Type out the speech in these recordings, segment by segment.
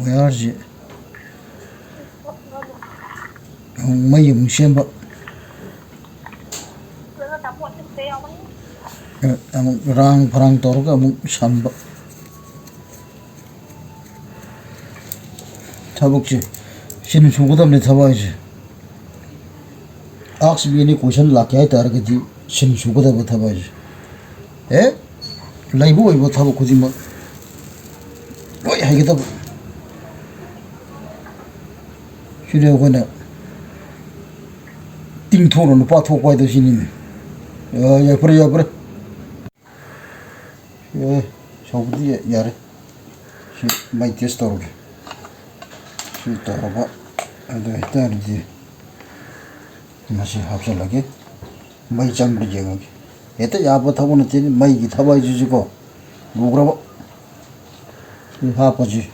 와야지 mấy dùng xem bận rang farang toro ka muk samba tabukji shin sugudam ne thabaji aks bini question lakya tar ka ji shin sugudam thabaji laibu ibo thabu khudima oi haigida shire gona ting thoro no pa thok pai do sinin ya pre 저부터 야래 시 많이 테스트하고 시 따라봐 안돼 따르지 맛이 합살하게 많이 장부리 제거게 에다 야부 타고는 되니 많이 타봐 주지고 누구라고 이 하빠지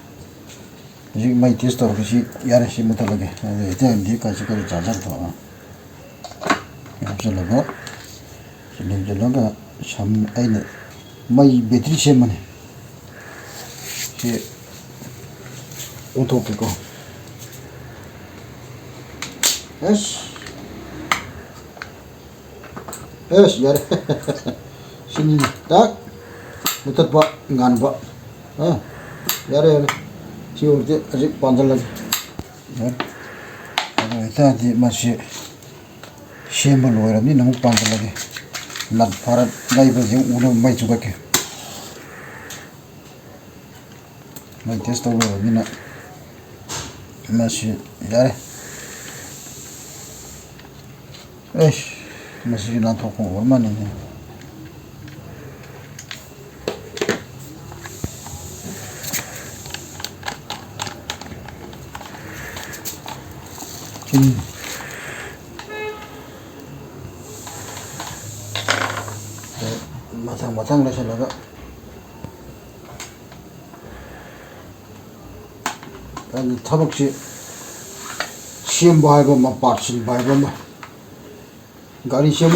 지금 많이 테스트하고 시 야래 시 못하게 에다 뒤까지 그 자자도 합살하고 실림절로가 참 아이네 마이 배터리 셈만해 제 오토피고 에스 야래 신이 딱 못했봐 간봐 야래 지울 때 아직 반달라지 일단 맛이 셈을 넣으라니 너무 반달라게 난 파란 나이버 지금 오늘 많이 죽을게 많이 테스트하고 여기는 맛이 야래 에이씨 맛이 난 토고 얼마나네 마탕 라셔라가 아니 타박시 시험 봐이고 막 빠칠 봐이고 막 가리 시험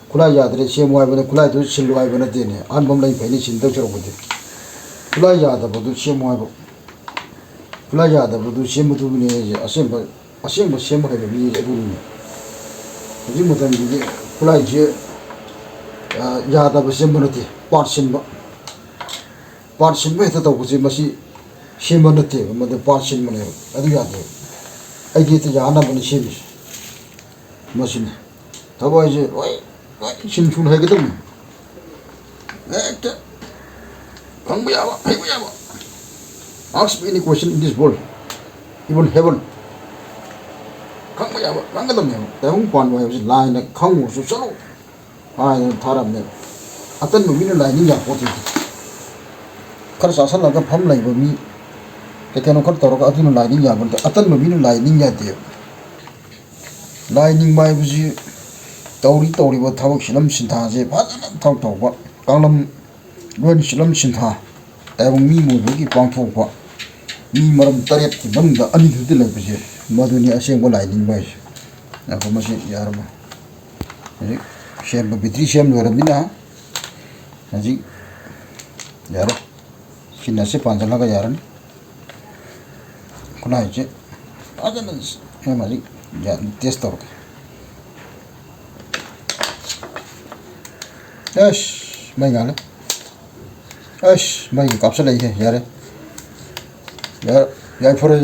쿨라이 야들에 시험 와이고는 쿨라이도 실로 와이고는 되네 안 범라인 배니 신도 저러고 돼 쿨라이 야다보도 시험 와이고 쿨라이 야다보도 시험 두분이 아셈 시험 해도 미 에부니 이제 못한 게 쿨라이 제 야다보 시험번호티 빠르신바 해서 또 그지 맛이 시험번호티 뭐데 빠르신번호 어디 야돼 아이디도 야나번호 시험이 맛이네 더봐 이제 왜 심춘 하거든 강부야 봐 ask me any question in this world even heaven 강부야 봐 강거든요 대웅 관와요 라인에 강우수 서로 타람네 어떤 놈이는 라인이냐 보지 그래서 살라가 밤 라이브 미 그때는 그렇다고 어떤 라인이냐 본데 어떤 놈이는 라인이냐 돼요 라이닝 마이브지 떠우리 타고 실험 신타지 바자는 타고 강남 원 실험 신타 대웅 미모기 방포고 미 머름 따렛 넘다 아니 들들 라이브지 모두니 아시는 거 라이닝 마이지 나 보면서 여러분 시험 배터리 시험 넣으랍니다. 아직 야래 신나시 반절나가 야라니 그나 이제 아저는 해마지 야 테스트하고 에이씨 많이 가네 에이씨 많이 값을 이게 야래 야 프로